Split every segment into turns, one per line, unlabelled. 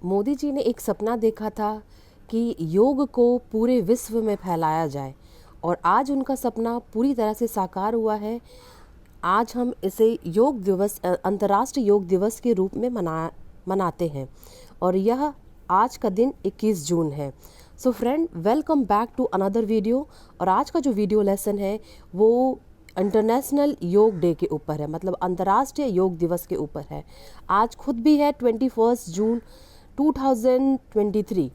मोदी जी ने एक सपना देखा था कि योग को पूरे विश्व में फैलाया जाए और आज उनका सपना पूरी तरह से साकार हुआ है। आज हम इसे योग दिवस अंतर्राष्ट्रीय योग दिवस के रूप में मनाते हैं और यह आज का दिन 21 जून है। So friend, welcome back to another video. और आज का जो वीडियो लेसन है वो इंटरनेशनल योग डे के ऊपर है, मतलब अंतर्राष्ट्रीय योग दिवस के ऊपर है। आज खुद भी है 21 जून 2023।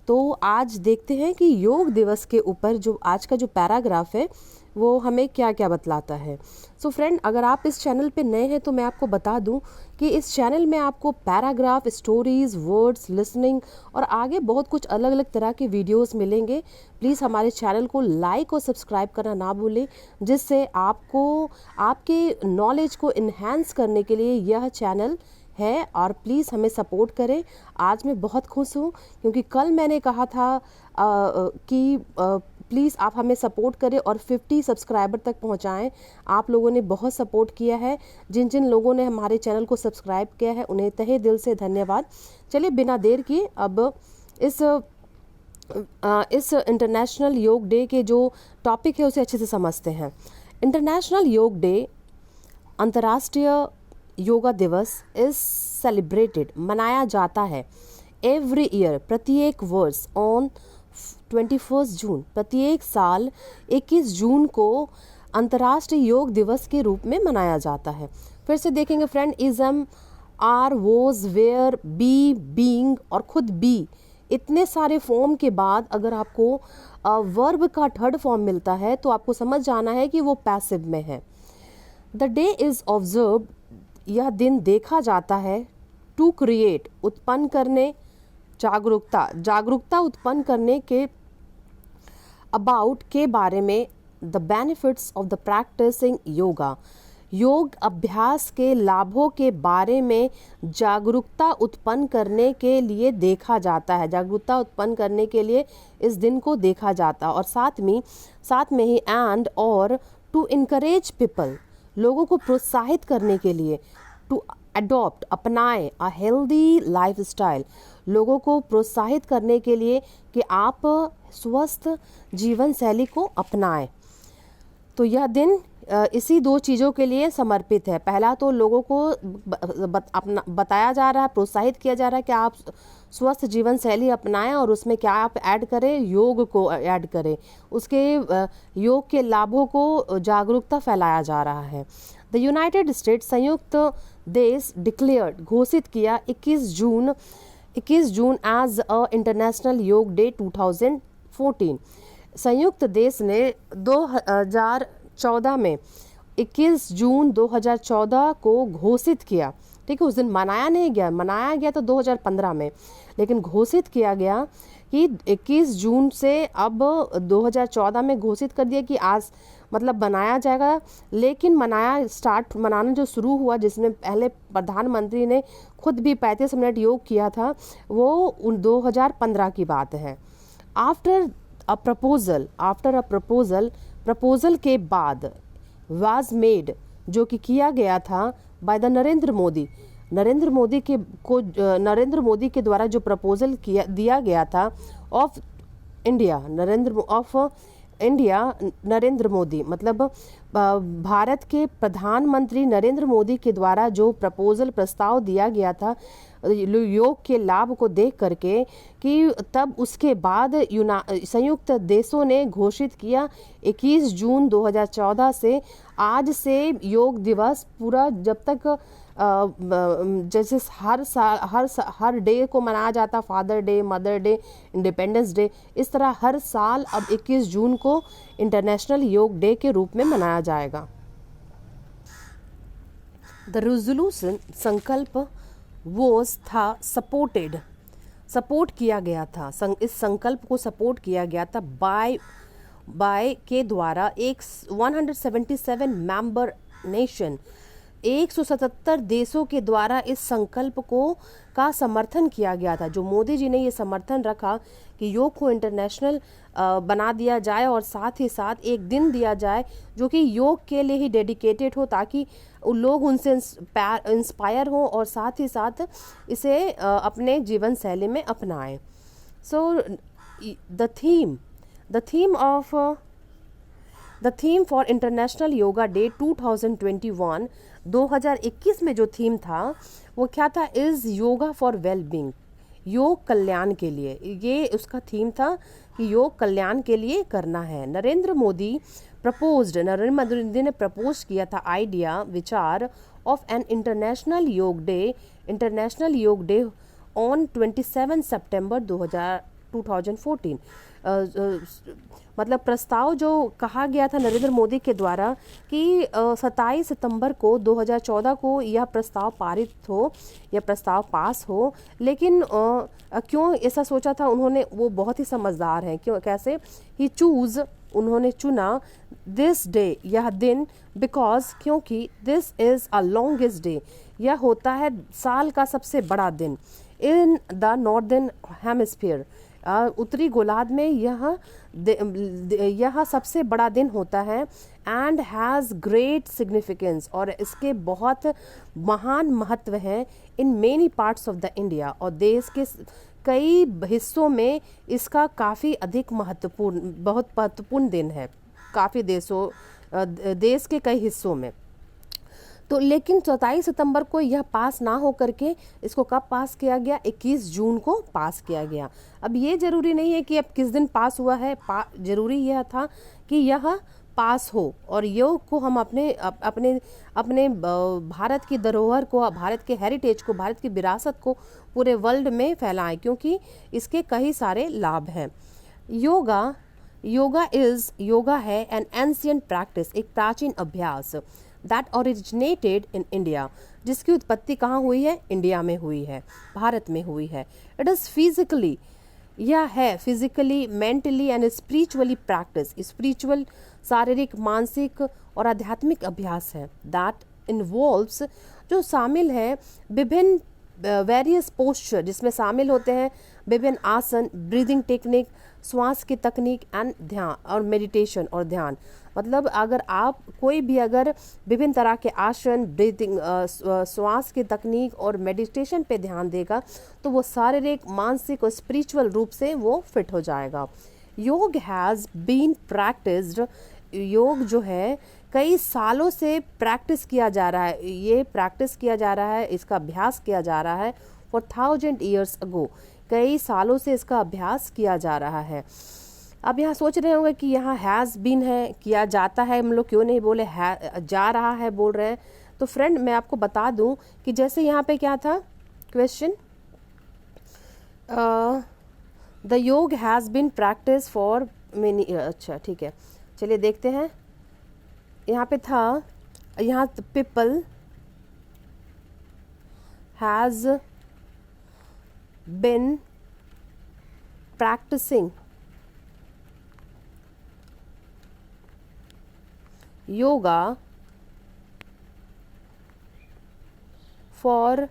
तो आज देखते हैं कि योग दिवस के ऊपर जो आज का जो पैराग्राफ है वो हमें क्या क्या बतलाता है। सो फ्रेंड, अगर आप इस चैनल पे नए हैं तो मैं आपको बता दूं कि इस चैनल में आपको पैराग्राफ, स्टोरीज, वर्ड्स, लिसनिंग और आगे बहुत कुछ अलग अलग तरह के वीडियोस मिलेंगे। प्लीज़ हमारे चैनल को लाइक और सब्सक्राइब करना ना भूलें, जिससे आपको आपके नॉलेज को इन्हेंस करने के लिए यह चैनल है। और प्लीज़ हमें सपोर्ट करें। आज मैं बहुत खुश हूँ क्योंकि कल मैंने कहा था कि प्लीज़ आप हमें सपोर्ट करें और 50 सब्सक्राइबर तक पहुंचाएं। आप लोगों ने बहुत सपोर्ट किया है। जिन जिन लोगों ने हमारे चैनल को सब्सक्राइब किया है उन्हें तहे दिल से धन्यवाद। चलिए बिना देर किए अब इस इंटरनेशनल योग डे के जो टॉपिक है उसे अच्छे से समझते हैं। इंटरनेशनल योग डे, अंतर्राष्ट्रीय योगा दिवस इज सेलिब्रेटेड, मनाया जाता है एवरी ईयर, प्रत्येक वर्ष ऑन 21 जून, प्रत्येक साल 21 जून को अंतर्राष्ट्रीय योग दिवस के रूप में मनाया जाता है। फिर से देखेंगे friend, is am, are, was, were, be, being और खुद बी, इतने सारे फॉर्म के बाद अगर आपको वर्ब का थर्ड फॉर्म मिलता है तो आपको समझ जाना है कि वो पैसिव में है। द डे इज ऑब्जर्व, यह दिन देखा जाता है, टू क्रिएट, उत्पन्न करने, जागरूकता उत्पन्न करने के, अबाउट, के बारे में, the benefits of the practising yoga, yoga अभ्यास के लाभों के बारे में जागरूकता उत्पन्न करने के लिए देखा जाता है। जागरूकता उत्पन्न करने के लिए इस दिन को देखा जाता है। और साथ में ही एंड और टू इनकरेज पीपल, लोगों को प्रोत्साहित करने के लिए, टू अडॉप्ट, अपनाएं, अ हेल्दी लाइफ स्टाइल, लोगों को प्रोत्साहित करने के लिए कि आप स्वस्थ जीवन शैली को अपनाएं। तो यह दिन इसी दो चीज़ों के लिए समर्पित है। पहला तो लोगों को बताया जा रहा है, प्रोत्साहित किया जा रहा है कि आप स्वस्थ जीवन शैली अपनाएं और उसमें क्या आप ऐड करें, योग को ऐड करें, उसके योग के लाभों को जागरूकता फैलाया जा रहा है। द यूनाइटेड स्टेट्स, संयुक्त देश, डिक्लेयर्ड, घोषित किया 21 जून एज अ इंटरनेशनल योग डे 2014। संयुक्त देश ने 2014 में 21 जून 2014 को घोषित किया। ठीक है, उस दिन मनाया गया तो 2015 में, लेकिन घोषित किया गया कि 21 जून से अब 2014 में घोषित कर दिया कि आज मतलब मनाया जाएगा। लेकिन मनाना जो शुरू हुआ, जिसमें पहले प्रधानमंत्री ने खुद भी 35 मिनट योग किया था, वो 2015 की बात है। आफ्टर अ प्रपोजल के बाद, वाज मेड, जो कि किया गया था, बाय द नरेंद्र मोदी के द्वारा जो प्रपोजल दिया गया था, ऑफ इंडिया, नरेंद्र मोदी, मतलब भारत के प्रधानमंत्री नरेंद्र मोदी के द्वारा जो प्रस्ताव दिया गया था योग के लाभ को देख करके, कि तब उसके बाद संयुक्त देशों ने घोषित किया 21 जून 2014 से आज से योग दिवस पूरा, जब तक जैसे हर डे को मनाया जाता, father day, mother day, independence day, इस तरह हर साल अब 21 जून को इंटरनेशनल योग डे के रूप में मनाया जाएगा। द रेजोल्यूशन, संकल्प, सपोर्ट किया गया था, इस संकल्प को सपोर्ट किया गया था बाय के द्वारा 177 मेंबर नेशन, 177 देशों के द्वारा इस संकल्प का समर्थन किया गया था। जो मोदी जी ने ये समर्थन रखा कि योग को इंटरनेशनल बना दिया जाए और साथ ही साथ एक दिन दिया जाए जो कि योग के लिए ही डेडिकेटेड हो, ताकि लोग उनसे इंस्पायर हों और साथ ही साथ इसे अपने जीवन शैली में अपनाएं। So the theme of the theme for international yoga day 2021, 2021 में जो थीम था वो क्या था? इज़ योगा फॉर वेलबींग, योग कल्याण के लिए। ये उसका थीम था कि योग कल्याण के लिए करना है। नरेंद्र मोदी ने प्रपोज किया था आइडिया, विचार ऑफ एन इंटरनेशनल योग डे ऑन 27 सितंबर 2014। मतलब प्रस्ताव जो कहा गया था नरेंद्र मोदी के द्वारा कि 27 सितंबर को 2014 को यह प्रस्ताव पारित हो, यह प्रस्ताव पास हो। लेकिन क्यों ऐसा सोचा था उन्होंने? वो बहुत ही समझदार हैं। क्यों, कैसे? उन्होंने चुना दिस डे, यह दिन, बिकॉज क्योंकि this is a longest day, यह होता है साल का सबसे बड़ा दिन। इन द नॉर्दर्न हेमिस्फीयर, उत्तरी गोलार्ध में यह सबसे बड़ा दिन होता है। एंड हैज़ ग्रेट सिग्निफिकेंस, और इसके बहुत महान महत्व है। In many parts of the India, और देश के कई हिस्सों में इसका काफ़ी अधिक बहुत महत्वपूर्ण दिन है, काफ़ी देश के कई हिस्सों में। तो लेकिन 27 सितंबर को यह पास ना हो करके इसको कब पास किया गया? 21 जून को पास किया गया। अब ये ज़रूरी नहीं है कि अब किस दिन पास हुआ है, ज़रूरी यह था कि यह पास हो और योग को हम अपने भारत की धरोहर को, भारत के हेरिटेज को, भारत की विरासत को पूरे वर्ल्ड में फैलाएं, क्योंकि इसके कई सारे लाभ हैं। योगा है एन एंशिएंट प्रैक्टिस, एक प्राचीन अभ्यास, दैट ओरिजिनेटेड इन इंडिया, जिसकी उत्पत्ति कहाँ हुई है? इंडिया में हुई है, भारत में हुई है। इट इज़ फिजिकली, यह है physically, mentally and spiritually practice, spiritual, शारीरिक, मानसिक और आध्यात्मिक अभ्यास है। दैट इन्वॉल्व्स, जो शामिल है विभिन्न वेरियस पोस्चर, जिसमें शामिल होते हैं विभिन्न आसन, ब्रीदिंग टेक्निक, श्वास की तकनीक एंड ध्यान और मेडिटेशन और ध्यान। मतलब अगर आप कोई भी अगर विभिन्न तरह के आसन, ब्रीदिंग, श्वास की तकनीक और मेडिटेशन पे ध्यान देगा तो वो शारीरिक, मानसिक और स्पिरिचुअल रूप से वो फिट हो जाएगा। योग हैज़ बीन प्रैक्टिस्ड, योग जो है कई सालों से प्रैक्टिस किया जा रहा है, ये प्रैक्टिस किया जा रहा है, इसका अभ्यास किया जा रहा है फॉर 1000 years ago, कई सालों से इसका अभ्यास किया जा रहा है। अब यहाँ सोच रहे होंगे कि यहाँ हैज़ बीन है, किया जाता है, हम लोग क्यों नहीं बोले है, जा रहा है बोल रहे हैं। तो फ्रेंड मैं आपको बता दूं कि जैसे यहाँ पे क्या था question, the yoga has been practice for many, अच्छा ठीक है, चलिए देखते हैं। यहाँ पे था, यहाँ people has been practising yoga for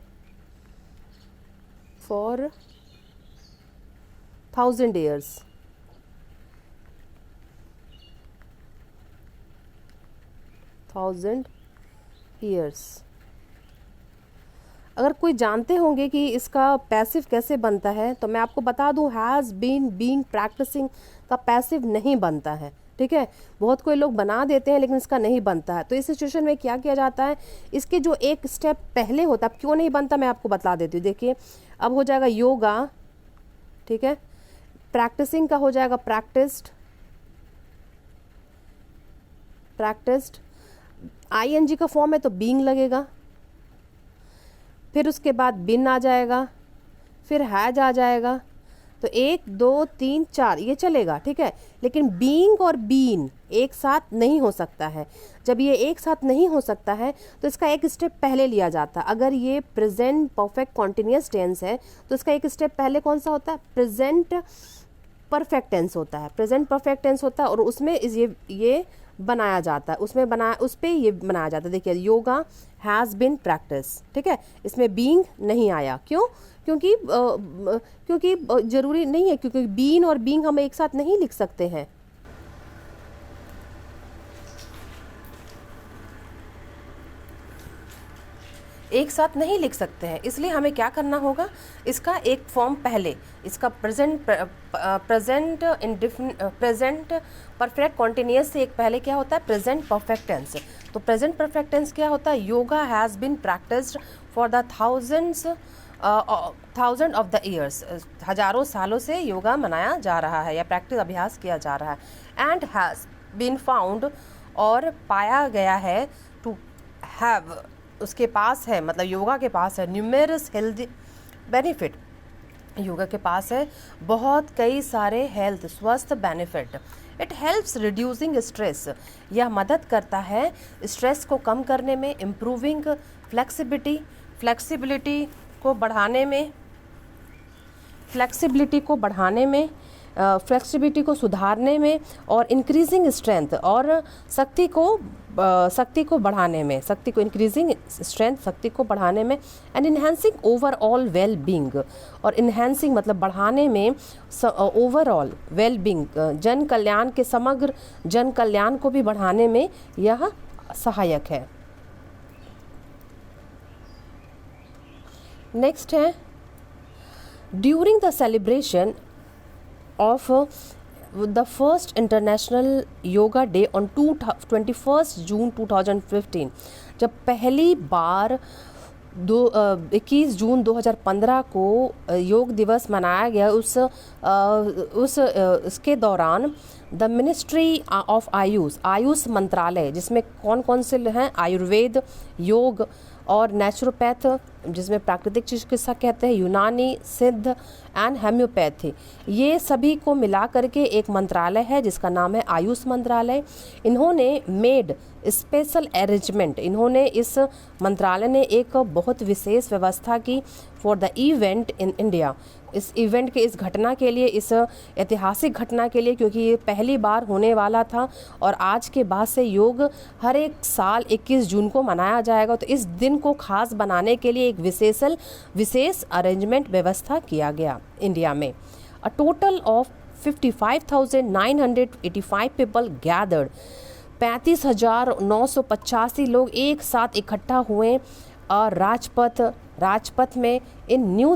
1000 years। अगर कोई जानते होंगे कि इसका पैसिव कैसे बनता है तो मैं आपको बता दूं, हैज़ बीन, बीइंग, प्रैक्टिसिंग का पैसिव नहीं बनता है, ठीक है। बहुत कोई लोग बना देते हैं लेकिन इसका नहीं बनता है। तो इस सिचुएशन में क्या किया जाता है, इसके जो एक स्टेप पहले होता है, क्यों नहीं बनता मैं आपको बता देती हूँ। देखिए अब हो जाएगा योगा, ठीक है, प्रैक्टिसिंग का हो जाएगा प्रैक्टिस्ड, ING का फॉर्म है तो बीइंग लगेगा, फिर उसके बाद बिन आ जाएगा, फिर हैज आ जाएगा। तो 1 2 3 4 ये चलेगा, ठीक है। लेकिन बीइंग और बीन एक साथ नहीं हो सकता है। जब ये एक साथ नहीं हो सकता है तो इसका एक स्टेप पहले लिया जाता है। अगर ये प्रेजेंट परफेक्ट कॉन्टिन्यूस टेंस है तो इसका एक स्टेप पहले कौन सा होता है, प्रेजेंट परफेक्ट टेंस होता है। प्रेजेंट परफेक्ट टेंस होता है और उसमें ये बनाया जाता है, उस पर ये बनाया जाता है। देखिए योगा हैज़ बिन प्रैक्टिस, ठीक है, इसमें बीइंग नहीं आया। क्यों? क्योंकि जरूरी नहीं है, क्योंकि बीन और बीइंग हम एक साथ नहीं लिख सकते हैं। एक साथ नहीं लिख सकते हैं, इसलिए हमें क्या करना होगा, इसका एक फॉर्म पहले, इसका प्रेजेंट परफेक्ट कॉन्टिन्यूअस से एक पहले क्या होता है, प्रेजेंट परफेक्ट टेंस। तो प्रेजेंट परफेक्ट टेंस क्या होता है, yoga has been practised for the thousand of the years, हजारों सालों से योगा मनाया जा रहा है या प्रैक्टिस अभ्यास किया जा रहा है। एंड हैज़ बीन फाउंड, और पाया गया है, टू हैव, उसके पास है, मतलब योगा के पास है, न्यूमेरस हेल्थ बेनिफिट, योगा के पास है बहुत कई सारे हेल्थ स्वस्थ benefit. It helps reducing stress, यह मदद करता है स्ट्रेस को कम करने में, इम्प्रूविंग फ्लेक्सिबिलिटी को बढ़ाने में, फ्लेक्सिबिलिटी को सुधारने में, और इंक्रीजिंग स्ट्रेंथ, और शक्ति को बढ़ाने में, इंक्रीजिंग स्ट्रेंथ, शक्ति को बढ़ाने में, and enhancing overall well being, और इन्हेंसिंग मतलब बढ़ाने में ओवरऑल वेल बींग, जन कल्याण के समग्र जन कल्याण को भी बढ़ाने में यह सहायक है। नेक्स्ट है, during the celebration of the first International Yoga Day on 21st June 2015, जब पहली बार 21 जून 2015 को योग दिवस मनाया गया, उसके दौरान द मिनिस्ट्री ऑफ आयुष मंत्रालय, जिसमें कौन कौन से हैं, आयुर्वेद, योग और नेचुरोपैथ, जिसमें प्राकृतिक चिकित्सा कहते हैं, यूनानी, सिद्ध एंड हेम्योपैथी, ये सभी को मिला करके एक मंत्रालय है जिसका नाम है आयुष मंत्रालय। इन्होंने मेड स्पेशल अरेंजमेंट, इन्होंने इस मंत्रालय ने एक बहुत विशेष व्यवस्था की for the event in India, इस इवेंट के, इस घटना के लिए, इस ऐतिहासिक घटना के लिए, क्योंकि ये पहली बार होने वाला था और आज के बाद से योग हर एक साल 21 जून को मनाया जाएगा। तो इस दिन को खास बनाने के लिए एक विशेष अरेंजमेंट व्यवस्था किया गया इंडिया में। A total of 55,985 people gathered, 35,985 लोग एक साथ इकट्ठा हुए और राजपथ में इन न्यू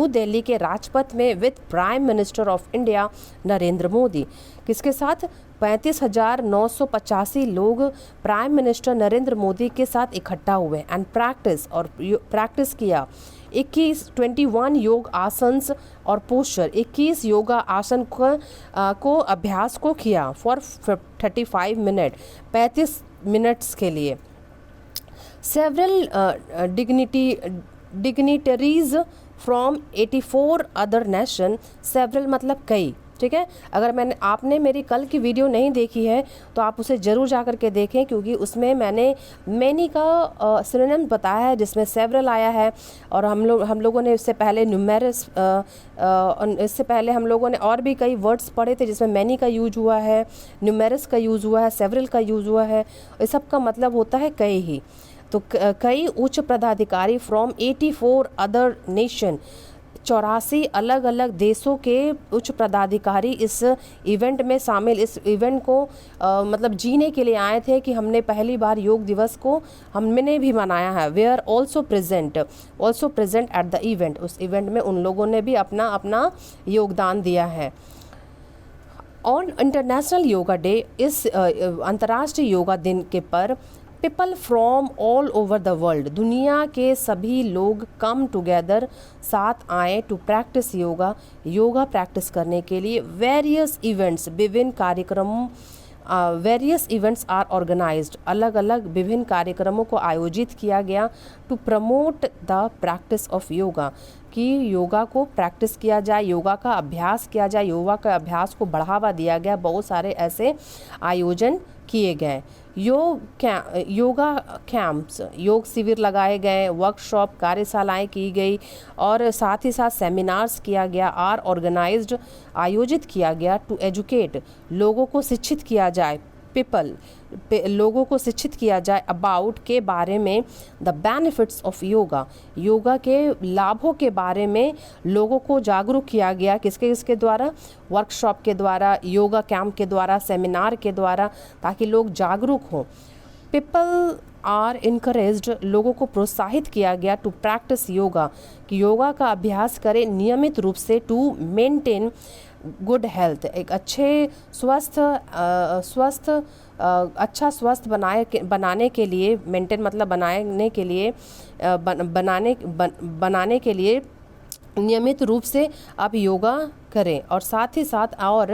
दिल्ली के राजपथ में with prime minister of India Narendra Modi. किसके साथ? 35,985 लोग प्राइम मिनिस्टर नरेंद्र मोदी के साथ इकट्ठा हुए एंड प्रैक्टिस किया 21 योग आसन्स और पोस्चर, 21 योगा आसन को अभ्यास को किया फॉर 35 मिनट, 35 मिनट्स के लिए। Several dignitaries from 84 other nation, several मतलब कई, ठीक है। अगर आपने मेरी कल की वीडियो नहीं देखी है तो आप उसे ज़रूर जा कर के देखें, क्योंकि उसमें मैंने मैनी का सिनोनिम बताया है जिसमें सेवरल आया है। और हम लोगों ने इससे पहले न्यूमेरस, इससे पहले हम लोगों ने और भी कई वर्ड्स पढ़े थे जिसमें मैनी का यूज हुआ है, न्यूमेरस का यूज़ हुआ है, सेवरल का यूज़ हुआ है। इस सब का मतलब होता है कई ही। तो कई उच्च पदाधिकारी फ्रॉम 84 अदर नेशन, 84 अलग अलग देशों के उच्च पदाधिकारी इस इवेंट में शामिल, इस इवेंट को मतलब जीने के लिए आए थे कि हमने पहली बार योग दिवस को हमने भी मनाया है। We are also present at the event, उस इवेंट में उन लोगों ने भी अपना योगदान दिया है। ऑन इंटरनेशनल योगा डे, इस अंतर्राष्ट्रीय योगा दिन के पर people from all over the world, दुनिया के सभी लोग कम टुगेदर, साथ आए टू प्रैक्टिस योगा प्रैक्टिस करने के लिए। वेरियस इवेंट्स, विभिन्न कार्यक्रमों, वेरियस इवेंट्स आर ऑर्गेनाइज्ड, अलग अलग विभिन्न कार्यक्रमों को आयोजित किया गया to promote the practice of yoga, कि योगा को प्रैक्टिस किया जाए, योगा का अभ्यास किया जाए, योगा का अभ्यास को बढ़ावा दिया गया। बहुत सारे ऐसे आयोजन किए गए। योगा कैंप्स, योग शिविर लगाए गए, वर्कशॉप, कार्यशालाएं की गई और साथ ही साथ सेमिनार्स किया गया, आर ऑर्गेनाइज्ड, आयोजित किया गया टू एजुकेट, लोगों को शिक्षित किया जाए, लोगों को शिक्षित किया जाए अबाउट के बारे में, द बेनिफिट्स ऑफ योगा के लाभों के बारे में लोगों को जागरूक किया गया। किसके द्वारा? वर्कशॉप के द्वारा, योगा कैंप के द्वारा, सेमिनार के द्वारा, ताकि लोग जागरूक हों। पीपल आर इनकरेज्ड, लोगों को प्रोत्साहित किया गया टू प्रैक्टिस योगा, कि योगा का अभ्यास करें नियमित रूप से, टू मेंटेन गुड हेल्थ, एक अच्छे अच्छा स्वस्थ बनाने के लिए, मेंटेन मतलब बनाने के लिए, बनाने के लिए नियमित रूप से आप योगा करें। और साथ ही साथ और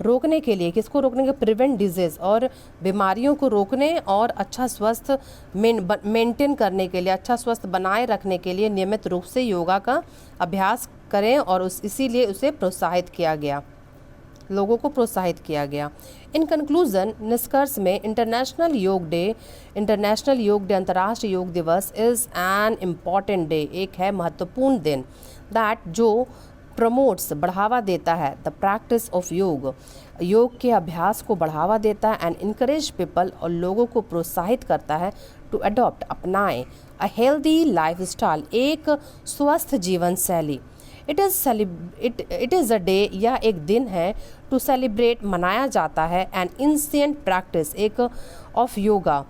रोकने के लिए, किसको रोकने के, प्रिवेंट डिजीज़, और बीमारियों को रोकने और अच्छा स्वस्थ मेंटेन करने के लिए, अच्छा स्वस्थ बनाए रखने के लिए नियमित रूप से योगा का अभ्यास करें, और इसीलिए उसे प्रोत्साहित किया गया, लोगों को प्रोत्साहित किया गया। इन कंक्लूजन, निष्कर्ष में, इंटरनेशनल योग डे अंतर्राष्ट्रीय योग दिवस इज़ एन इम्पॉर्टेंट डे, एक है महत्वपूर्ण दिन, दैट जो प्रमोट्स, बढ़ावा देता है, द प्रैक्टिस ऑफ योग के अभ्यास को बढ़ावा देता है, एंड इनकरेज पीपल, और लोगों को प्रोत्साहित करता है, टू अडॉप्ट, अपनाएं, अ हेल्दी लाइफ स्टाइल, एक स्वस्थ जीवन शैली। इट इज़ अ डे, यह एक दिन है, टू सेलिब्रेट, मनाया जाता है, एन इंसिएंट प्रैक्टिस, एक ऑफ योगा,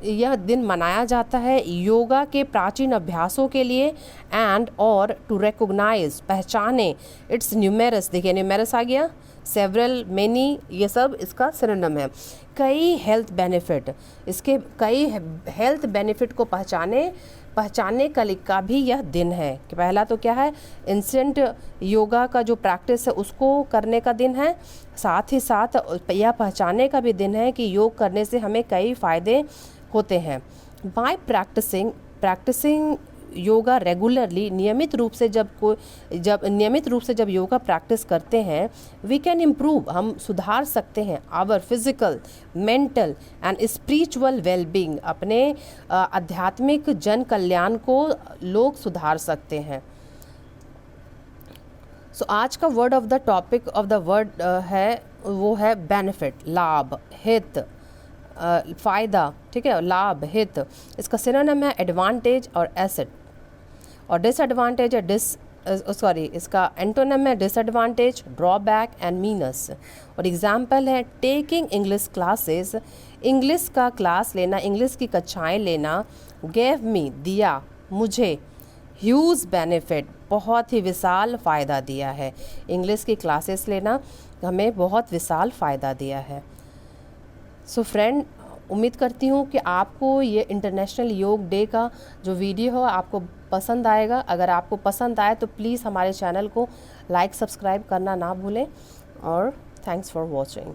यह दिन मनाया जाता है योगा के प्राचीन अभ्यासों के लिए, एंड और टू रिकॉग्नाइज, पहचाने, इट्स न्यूमेरस, देखिए न्यूमेरस आ गया, सेवरल, मेनी, ये सब इसका सिनोनिम है, कई हेल्थ बेनिफिट, इसके कई हेल्थ बेनिफिट को पहचानने का भी यह दिन है। कि पहला तो क्या है, इंस्टेंट योगा का जो प्रैक्टिस है उसको करने का दिन है, साथ ही साथ यह पहचानने का भी दिन है कि योग करने से हमें कई फ़ायदे होते हैं। बाय प्रैक्टिसिंग योगा रेगुलरली, नियमित रूप से जब योगा प्रैक्टिस करते हैं, वी कैन इम्प्रूव, हम सुधार सकते हैं, our physical, mental and spiritual wellbeing, अपने आध्यात्मिक जन कल्याण को लोग सुधार सकते हैं। सो आज का word of the topic of the word है, वो है बेनिफिट, लाभ, हित, फ़ायदा, ठीक है, लाभ, हित। इसका सिनोनिम है एडवांटेज और एसेट, और डिसएडवांटेज है इसका एंटोनिम है डिसएडवांटेज, ड्रॉबैक एंड मीनस। और एग्जाम्पल है टेकिंग इंग्लिश क्लासेस, इंग्लिश का क्लास लेना, इंग्लिश की कक्षाएं लेना, गेव मी, दिया मुझे, ह्यूज बेनिफिट, बहुत ही विशाल फ़ायदा दिया है, इंग्लिश की क्लासेस लेना हमें बहुत विशाल फ़ायदा दिया है। सो फ्रेंड, उम्मीद करती हूँ कि आपको ये इंटरनेशनल योग डे का जो वीडियो हो आपको पसंद आएगा। अगर आपको पसंद आए तो प्लीज़ हमारे चैनल को लाइक सब्सक्राइब करना ना भूलें, और थैंक्स फॉर वॉचिंग।